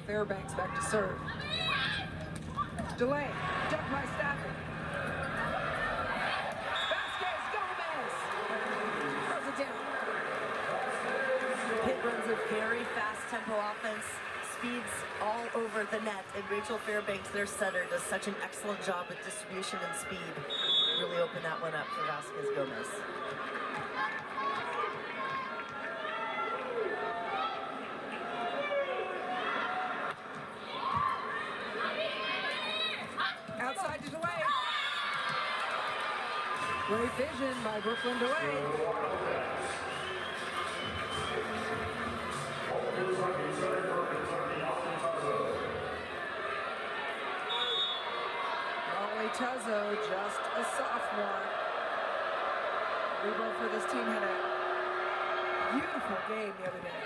Fairbanks back to serve. Delay, ducked by Stafford. Vasquez, Gomez! Throws it down. Pitt runs a very fast tempo offense, speeds all over the net, and Rachel Fairbanks, their setter, does such an excellent job with distribution and speed. Really open that one up for Vasquez Gomez. Outside to Delay. Great vision by Brooklyn Delay. Molly Tuzzo, just a sophomore. Rebound for this team had a beautiful game the other day.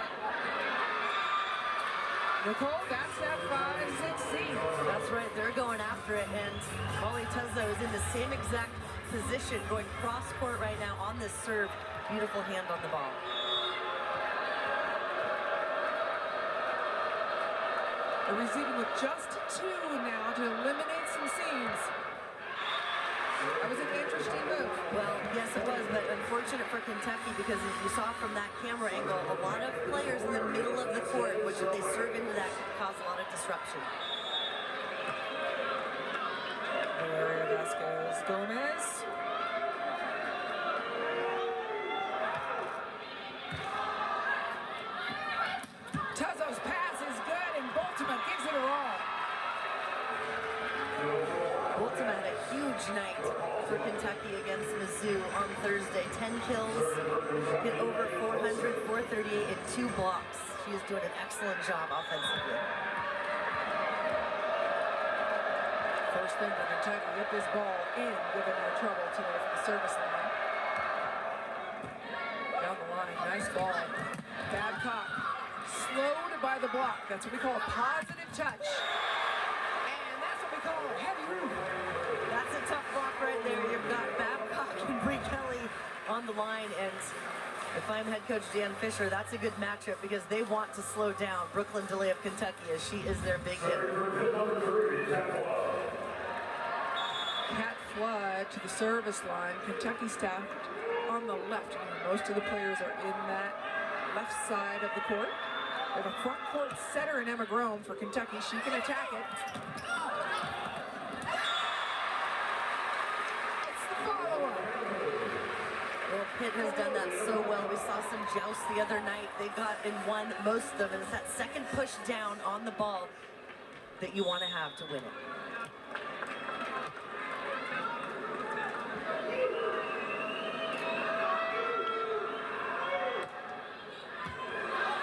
Nicole, that's that 5-6 That's right, they're going after it, and Molly Tuzzo is in the same exact position, going cross court right now on this serve. Beautiful hand on the ball. They're receiving with just 2 now to eliminate some seams. That was an interesting move. Well, yes it was, but unfortunate for Kentucky because as you saw from that camera angle, a lot of players in the middle of the court, which if they serve into that could cause a lot of disruption. Valeria Vasquez Gomez. Tuzzo's pass is good, and Baltimore gives it a roll. Baltimore had a huge night for Kentucky against Mizzou on Thursday. 10 kills, hit over 400, 438, and 2 blocks. She is doing an excellent job offensively. First thing for Kentucky, get this ball in, giving her trouble today from the service line. Down the line, nice ball. Babcock, slowed by the block. That's what we call a positive touch. And that's what we call a heavy roof. That's a tough block right there. You've got Babcock and Bree Kelly on the line, and if I'm head coach Dan Fisher, that's a good matchup because they want to slow down Brooklyn Delay of Kentucky as she is their big hitter. Cat Flood to the service line. Kentucky staffed on the left. Most of the players are in that left side of the court. They have a front court setter in Emma Grome for Kentucky. She can attack it. It's the follow-up. Well, Pitt has done that so well. We saw some jousts the other night. They got and won most of them. And it's that second push down on the ball that you want to have to win it.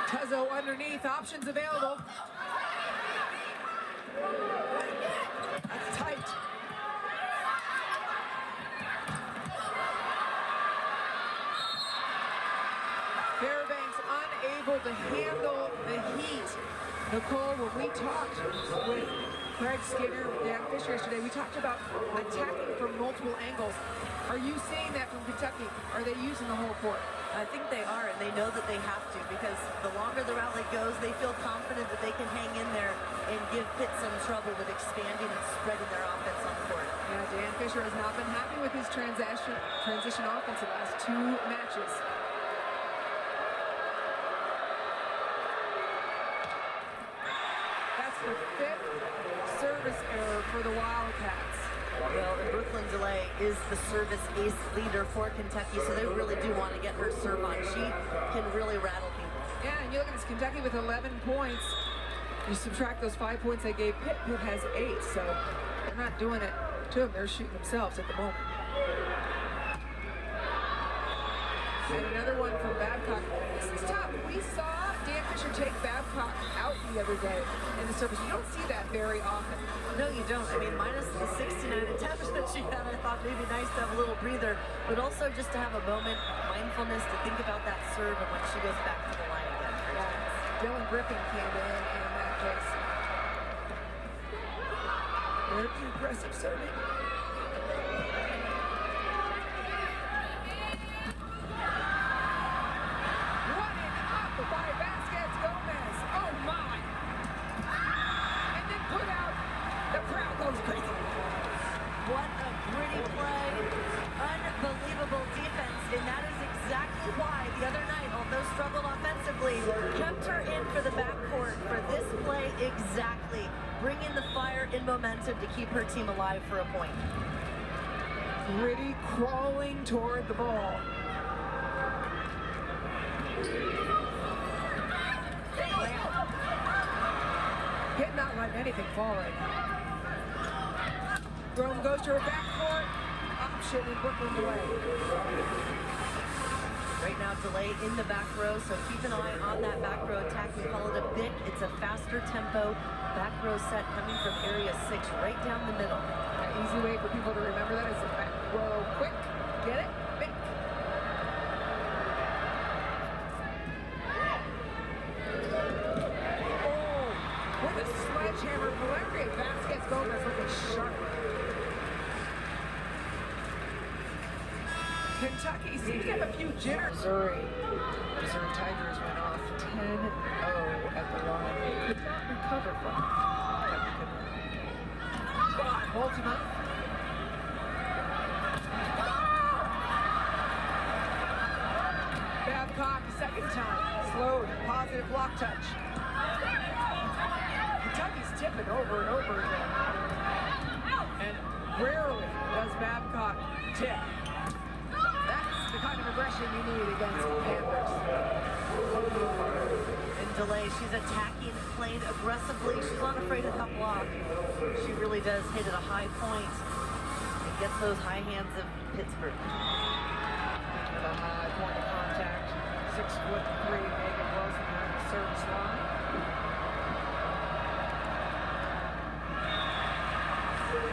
Tuzzo underneath, options available. That's tight. Fairbanks unable to handle the heat. Nicole, when we talked with Craig Skinner, with Dan Fisher yesterday, we talked about attacking from multiple angles. Are you seeing that from Kentucky? Are they using the whole court? I think they are, and they know that they have to because the longer the rally goes, they feel confident that they can hang in there and give Pitt some trouble with expanding and spreading their offense on the court. Yeah, Dan Fisher has not been happy with his transition offense the last 2 matches. That's the 5th service error for the Wildcats. Well, and Brooklyn Delay is the service ace leader for Kentucky, so they really do want to get her serve on. She can really rattle people. Yeah, and you look at this Kentucky with 11 points. You subtract those 5 points they gave Pitt, Pitt has 8, so they're not doing it to them. They're shooting themselves at the moment. And another one from Babcock. This is tough. We saw Dan Fisher take Babcock out the other day in the service. You don't see that very often. No, you don't. I mean, minus the 69 attempts that she had, I thought maybe nice to have a little breather, but also just to have a moment, mindfulness, to think about that serve and when she goes back to the line again. Yeah. Dylan Griffin came in that case. Very impressive serving. Running up by Vasquez Gomez. Oh my! for this play exactly. Bring in the fire and momentum to keep her team alive for a point. Gritty crawling toward the ball. Getting not letting anything fall right now. Rome goes to her backcourt. Option and Brooklyn delay. Right now, delay in the back row, so keep an eye on that back row attack. We call it a BIC. It's a faster tempo back row set coming from area 6 right down the middle. An easy way for people to remember that is a back row quick. Get it? BIC. Oh, with a sledgehammer, Valeria Vasquez-Gomez looking sharp. Kentucky seems to have a few jitters. Missouri Tigers went off 10-0 at the line. Could not recover from it. Ultima. Babcock, second time. Slowed, positive block touch. Kentucky's tipping over and over again. And rarely does Babcock tip. That's the kind of aggression you need against the Panthers. In delay, she's attacking, playing aggressively. She's not afraid of that block. She really does hit at a high point and gets those high hands of Pittsburgh. With a high point of contact, 6'3", Megan Wilson on the service line.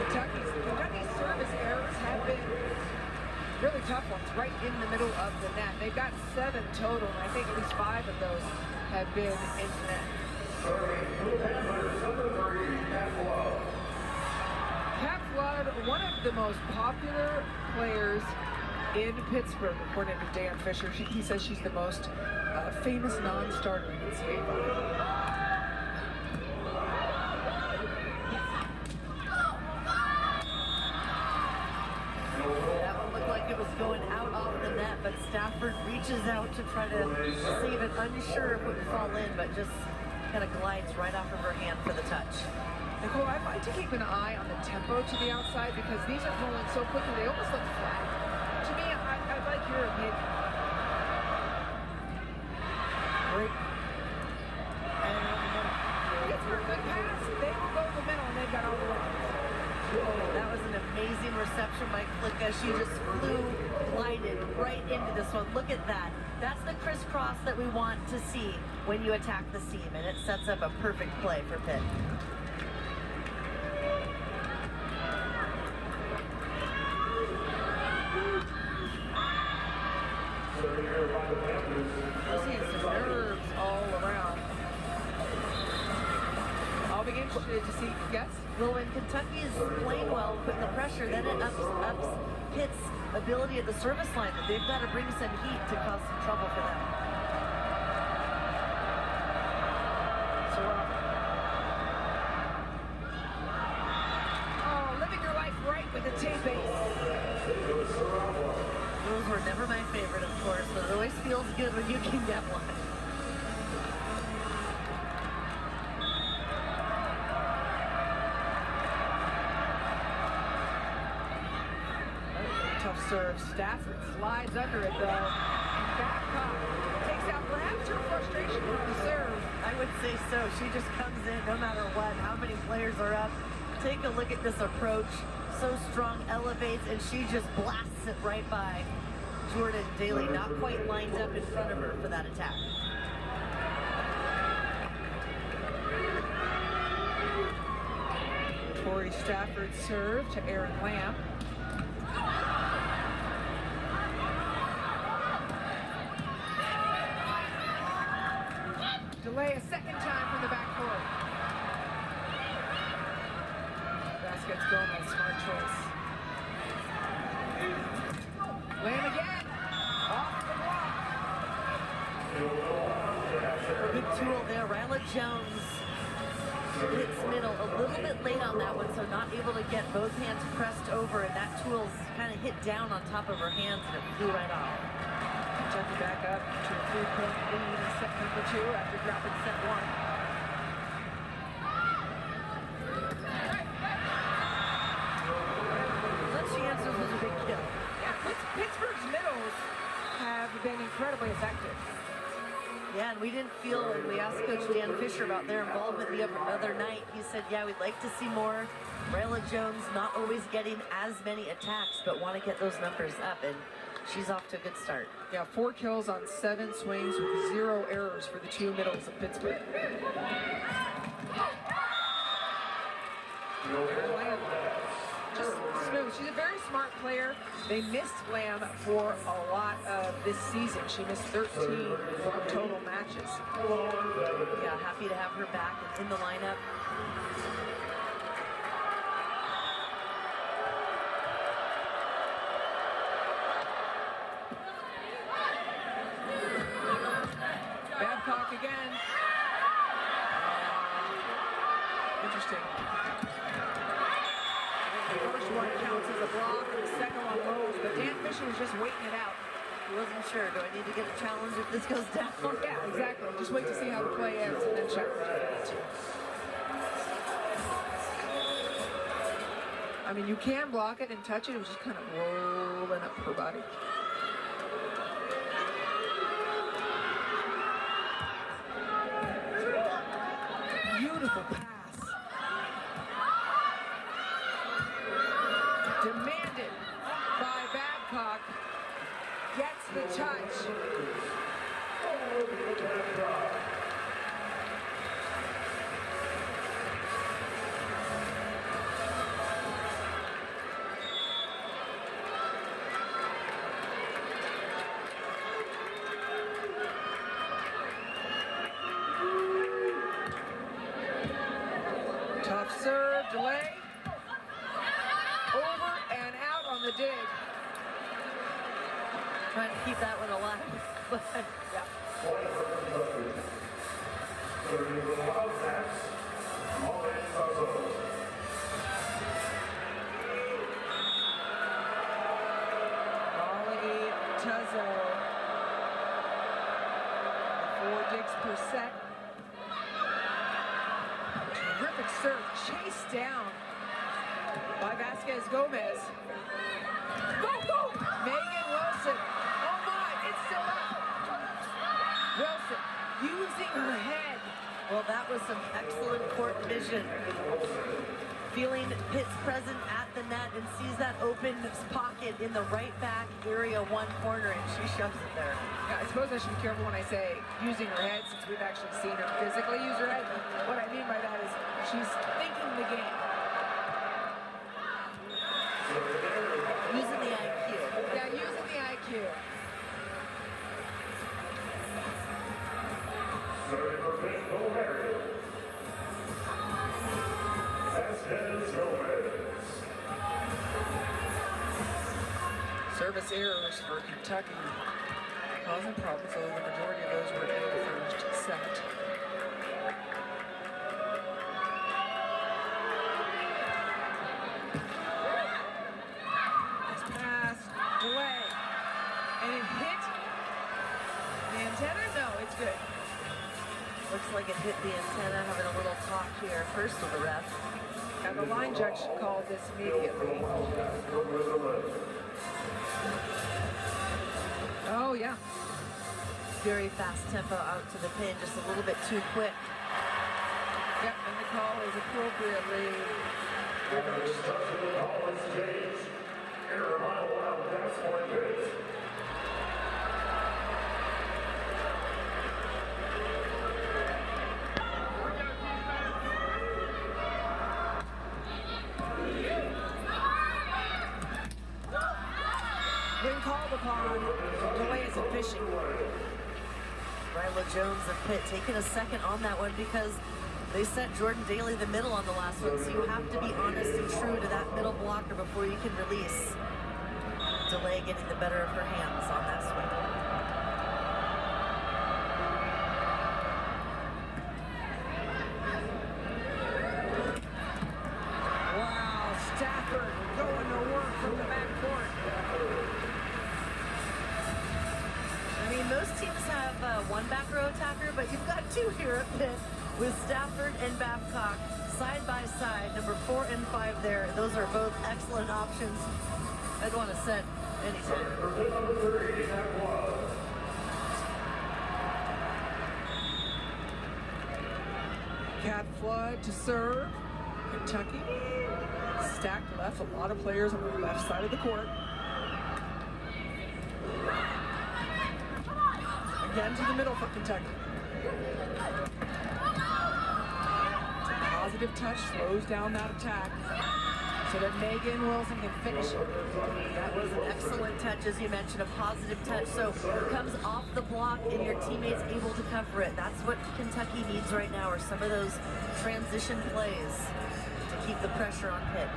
Kentucky's service errors have been really tough ones, right in the middle of the net. They've got 7 total, and I think at least 5 of those have been in the net. Cat Flood, one of the most popular players in Pittsburgh, according to Dan Fisher. He says she's the most famous non-starter in NCAA volleyball. It was going out off the net, but Stafford reaches out to try to save it, unsure if it would fall in, but just kind of glides right off of her hand for the touch. Nicole, I'd like to keep an eye on the tempo to the outside because these are rolling so quickly, they almost look flat. To me, I'd like your opinion. Great. And it's a good pass. They will go to the middle and they've got all the runs. That was an amazing reception by Klicka. She just flew, glided right into this one. Look at that. That's the crisscross that we want to see when you attack the seam, and it sets up a perfect play for Pitt. We're seeing some nerves all around. I'll be interested to see, yes? Well, when Kentucky is playing well, putting the pressure, then it ups Pitt's ability at the service line. That they've got to bring some heat to cause some trouble for them. So, living your life right with the tape ace. Those were never my favorite, of course, but it always feels good when you can get one. Tough serve. Stafford slides under it though. And Babcock takes out perhaps her frustration with the serve. I would say so. She just comes in no matter what, how many players are up. Take a look at this approach. So strong, elevates, and she just blasts it right by Jordan Daly. Not quite lined up in front of her for that attack. Tori Stafford serve to Aaron Lamb. Delay a second time from the backcourt. Vasquez-Gomez, smart choice. Lamb again. Off the block. Good tool there. Ryla Jones hits middle a little bit late on that one, so not able to get both hands pressed over, and that tool's kind of hit down on top of her hands, and it flew right off. Kentucky back up to a 3-point lead in set number 2 after dropping set 1. and we didn't feel, and we asked Coach Dan Fisher about their involvement the other night. He said, yeah, we'd like to see more. Ryla Jones not always getting as many attacks, but want to get those numbers up, and she's off to a good start. Yeah, 4 kills on 7 swings with 0 errors for the 2 middles of Pittsburgh. Just smooth. She's a very smart player. They missed Lamb for a lot of this season. She missed 13 total matches. Yeah, happy to have her back and in the lineup. Babcock again. Interesting. The first one counts as a block, and the second one goes, but Dan Fisher was just waiting it out. He wasn't sure. Do I need to get a challenge if this goes down? Yeah, exactly. Just wait to see how the play ends and then challenge it. I mean, you can block it and touch it. It was just kind of rolling up her body. Beautiful pass. Demanded by Babcock. Gets the touch. Tough serve, delay. Over and out on the dig. Trying to keep that one alive. Yeah. Molly Tuzzo. 4 digs per set. Terrific serve, chased down by Vasquez Gomez. Go, go! Megan Wilson. Oh my, it's still up. Wilson using her head. Well, that was some excellent court vision. Feeling Pitt's present at the net and sees that open pocket in the right back area 1 corner, and she shoves it there. Yeah, I suppose I should be careful when I say using her head, since we've actually seen her physically use her head. What I mean by that is she's thinking the game. Using the IQ. Yeah, using the IQ. Service errors for Kentucky causing problems, although the majority of those were in the first set. Nice pass, delay, and it hit the antenna? No, it's good. Looks like it hit the antenna. Having a little talk here first with the ref. And the line judge called this immediately. Oh, yeah. Very fast tempo out to the pin, just a little bit too quick. Yep, and the call is appropriately reversed. When called upon, delay is a fishing word. Ryla Jones of Pitt taking a second on that one because they sent Jordan Daly the middle on the last one, so you have to be honest and true to that middle blocker before you can release. Delay getting the better of her hands on that swing. Wow, Stafford going to work from the backcourt. I mean, most teams have one back row attacker, but you've got 2 here at Pitt with Stafford and Babcock side by side, number 4 and 5 there. Those are both excellent options. I'd want to set anytime. Flood to serve. Kentucky stacked left, a lot of players on the left side of the court. Again to the middle for Kentucky. It's a positive touch, slows down that attack so that Megan Wilson can finish it. That was an excellent touch, as you mentioned, a positive touch. So it comes off the block and your teammate's able to cover it. That's what Kentucky needs right now, are some of those transition plays to keep the pressure on Pitt.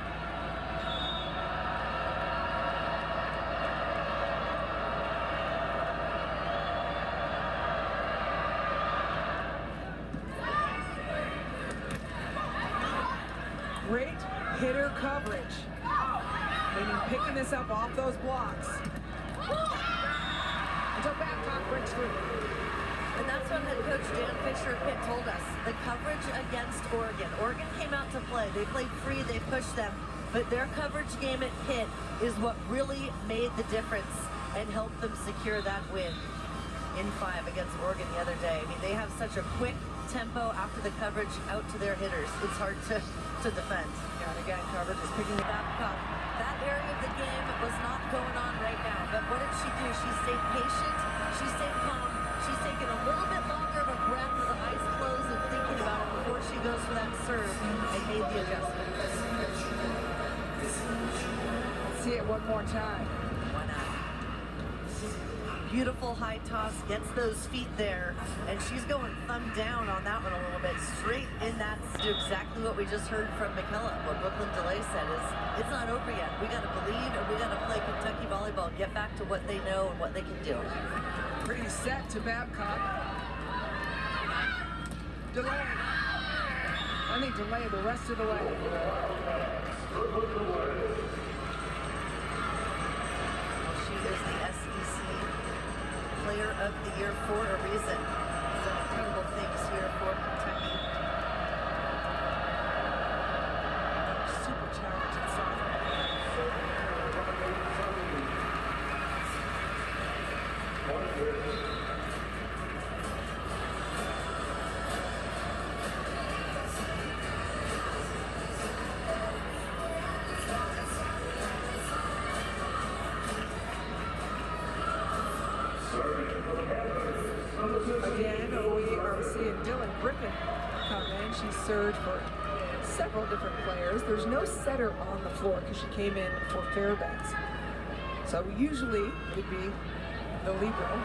Great hitter coverage. Meaning picking this up off those blocks. Until Babcock breaks through. And that's what head coach Dan Fisher of Pitt told us. The coverage against Oregon. Oregon came out to play. They played free, they pushed them. But their coverage game at Pitt is what really made the difference and helped them secure that win in 5 against Oregon the other day. I mean, they have such a quick tempo after the coverage out to their hitters. It's hard to defend. Yeah, and again, coverage is picking it up. That area of the game was not going on right now. But what did she do? She stayed patient. She stayed calm. She's taken a little bit longer of a breath with the eyes closed and thinking about it before she goes for that serve and made the adjustment. Let's see it one more time. Why not? Beautiful high toss, gets those feet there, and she's going thumb down on that one a little bit, straight in that to exactly what we just heard from McKella. What Brooklyn DeLay said is, it's not over yet. We got to believe, and we got to play Kentucky volleyball, get back to what they know and what they can do. Pretty set to Babcock. Delay. I think delay the rest of the way. She is the SEC Player of the Year for a reason. Some incredible things here for Kentucky. Super talented sophomore. Again, we are seeing Dylan Griffin come in. She served for several different players. There's no setter on the floor because she came in for Fairbanks. So usually it would be the libero.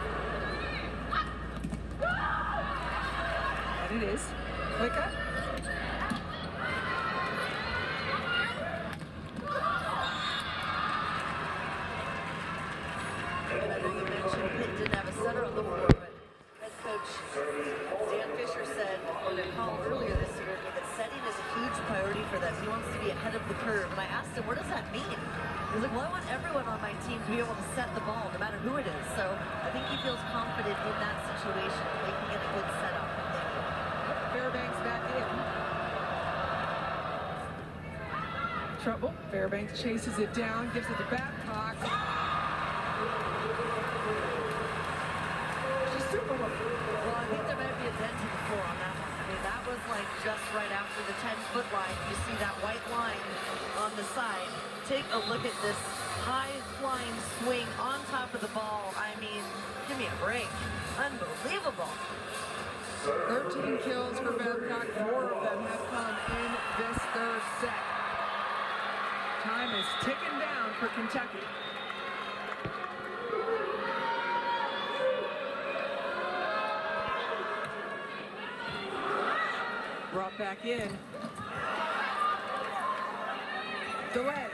And it is. Wicca. And I know you mentioned Pitt didn't have a setter on the floor, but head coach Dan Fisher said on a call earlier this year that setting is a huge priority for them. He wants to be ahead of the curve. And I asked him, what does that mean? He's like, well, I want everyone on my team to be able to set the ball, no matter who it is. So I think he feels confident in that situation. They can get a good setup. Fairbanks back in. Trouble. Fairbanks chases it down, gives it to Babcock. She's Superwoman. Well, I think there might be a dent in the floor on that one. I mean, that was like just right after the 10-foot line. You see that white line on the side. Take a look at this high-flying swing on top of the ball. I mean, give me a break. Unbelievable. 13 kills for Babcock. 4 of them have come in this third set. Time is ticking down for Kentucky. Brought back in. Delay.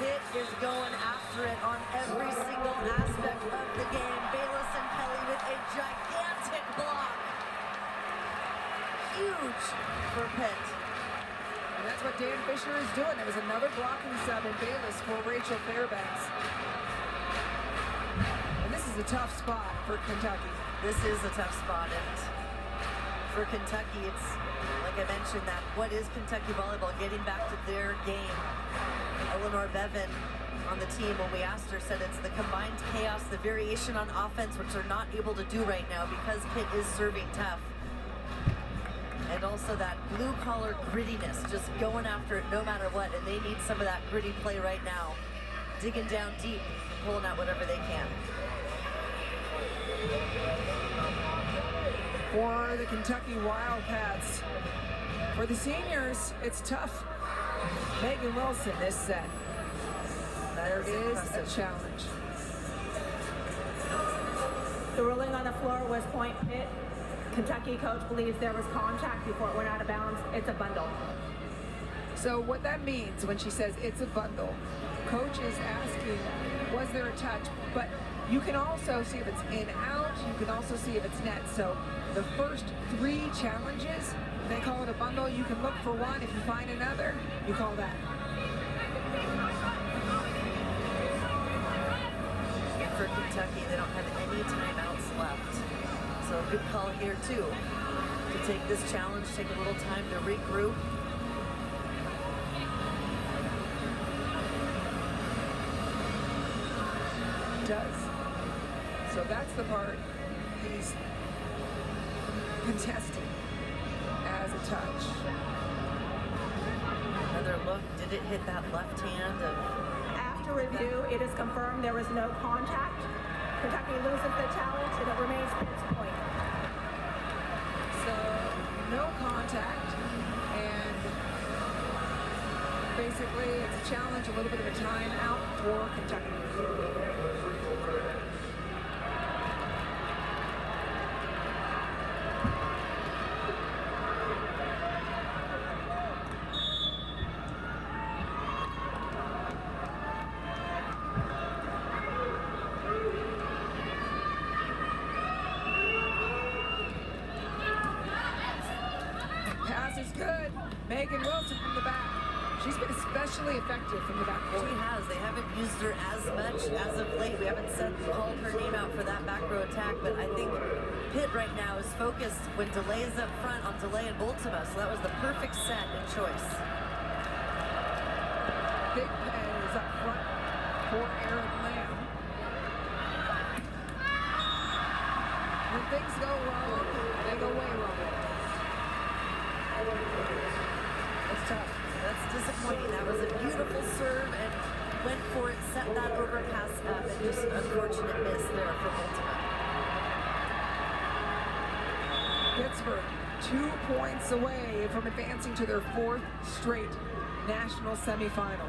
Pitt is going after it on every single aspect of the game. Bayless and Kelly with a gigantic block. Huge for Pitt. And that's what Dan Fisher is doing. There was another blocking sub in Bayless for Rachel Fairbanks. And this is a tough spot for Kentucky. This is a tough spot, and For Kentucky, it's like I mentioned that what is Kentucky volleyball? Getting back to their game. Eleanor Bevan on the team, when we asked her, said it's the combined chaos, the variation on offense, which they're not able to do right now because Pitt is serving tough. And also that blue-collar grittiness, just going after it no matter what, and they need some of that gritty play right now. Digging down deep, pulling out whatever they can. For the Kentucky Wildcats, for the seniors, it's tough. Megan Wilson this set. There is a challenge. The ruling on the floor was point Pitt. Kentucky coach believes there was contact before it went out of bounds. It's a bundle. So what that means when she says it's a bundle, coach is asking, was there a touch? But you can also see if it's in out, you can also see if it's net. So the first 3 challenges, they call it a bundle. You can look for one. If you find another, you call that. For Kentucky, they don't have any timeouts left. So a good call here too, to take this challenge, take a little time to regroup. Does. So that's the part he's contesting as a touch. Another look, did it hit that left hand of... After review, it is confirmed there was no contact. Kentucky loses the challenge and it remains Pitt's point. So no contact, and basically it's a challenge, a little bit of a timeout for Kentucky. Pass is good. Megan Wilson from the back. She's been especially effective from the back court. She has. They haven't used her as much as of late. We haven't called her name out for that back row attack, but I think Pitt right now is focused when delay is up front on delay and Ultima, so that was the perfect set and choice. Big Pen is up front for Aaron Lamb. When things go wrong, they go way wrong. It's tough. That's disappointing. That was a beautiful serve and went for it, set that overpass up, and just an unfortunate miss there for Ultima. Pittsburgh 2 points away from advancing to their 4th straight national semifinal.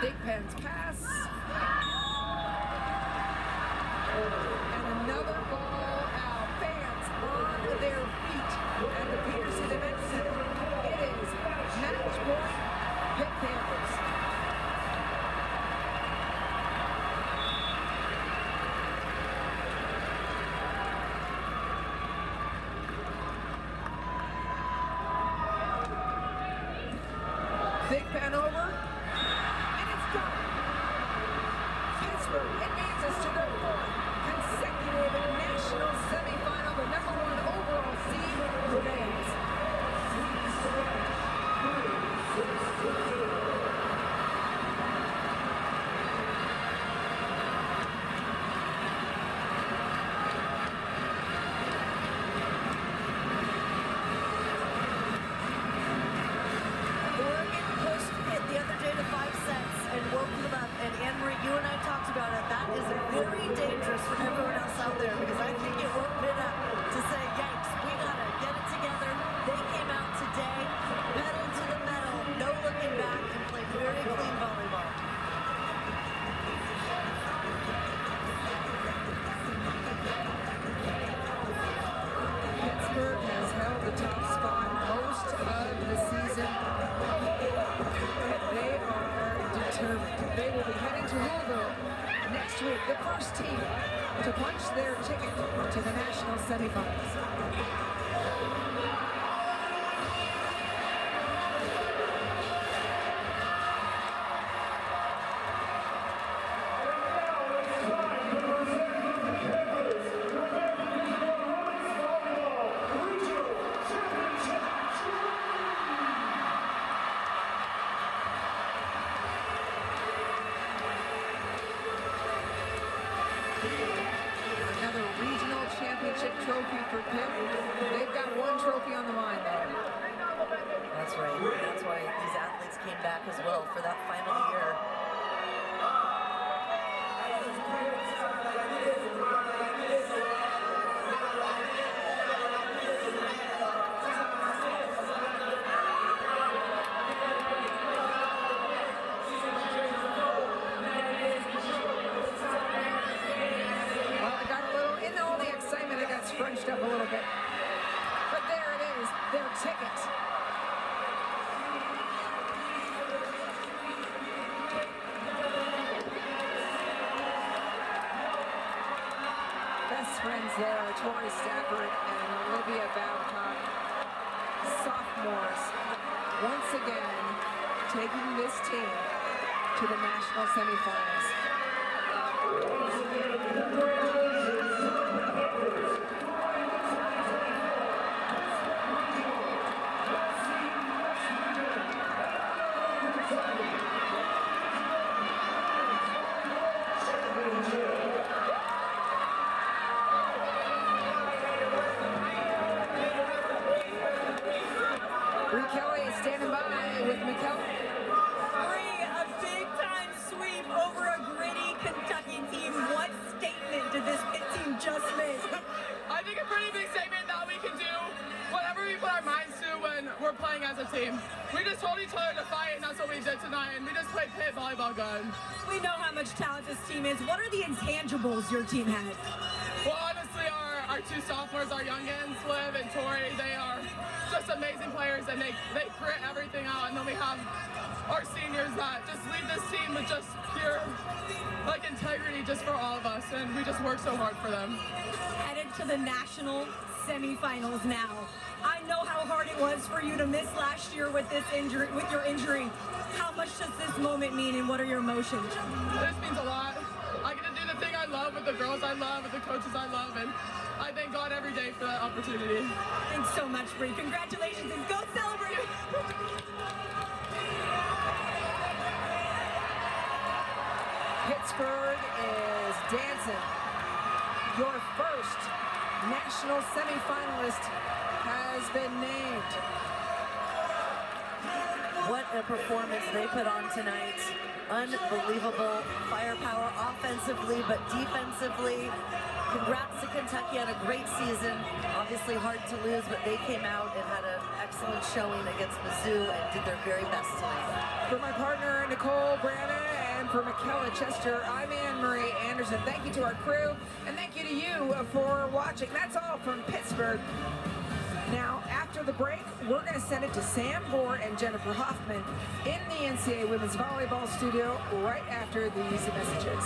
Big Pen's pass. And another ball out. Fans on their feet at the Peterson Event Center. It is match point Pitt Panthers. Big Pen over, and it's done. Pittsburgh advances to their 4th consecutive national semifinal. The #1 overall seed remains. Oregon pushed Pitt the other day to 5 sets and woke them up. And Anne-Marie, you and I talked about it. That is very dangerous for everyone else out there because I think it woke Pitt up to say, yikes, we gotta get it together. They came out today, pedal to the metal, no looking back, and played very clean volleyball. Pittsburgh has held the top spot most of the season. They are determined. They will be heading to Louisville next week, the first team to punch their ticket to the national semifinals. trophy for Pitt. They've got one trophy on the line, though. That's right. That's why these athletes came back as well for that final year. Scrunched up a little bit. But there it is, their ticket. Best friends there, Tori Stafford and Olivia Babcock. Sophomores, once again, taking this team to the national semifinals. Kelly is standing by with McKelly. A big-time sweep over a gritty Kentucky team. What statement did this Pitt team just make? I think a pretty big statement that we can do whatever we put our minds to when we're playing as a team. We just told each other to fight, and that's what we did tonight, and we just played Pitt volleyball good. We know how much talent this team is. What are the intangibles your team has? Well, honestly, our two sophomores, our youngins, Liv and Tori, they are just amazing players, and they grit everything out. And then we have our seniors that just lead this team with just pure integrity just for all of us, and we just work so hard for them. Headed to the national semifinals now. I know how hard it was for you to miss last year with your injury. How much does this moment mean, and what are your emotions? This means a lot. I get to do the thing I love with the girls I love, with the coaches I love, and I thank God every day for that opportunity. Thanks so much, Bree. Congratulations, and go celebrate! Pittsburgh is dancing. Your first national semifinalist has been named. What a performance they put on tonight. Unbelievable firepower offensively, but defensively. Congrats to Kentucky on a great season. Obviously hard to lose, but they came out and had an excellent showing against Mizzou and did their very best tonight. For my partner, Nicole Brannon, and for Michaela Chester, I'm Anne-Marie Anderson. Thank you to our crew, and thank you to you for watching. That's all from Pittsburgh. Now, after the break, we're going to send it to Sam Gore and Jennifer Hoffman in the NCAA Women's Volleyball studio right after these messages.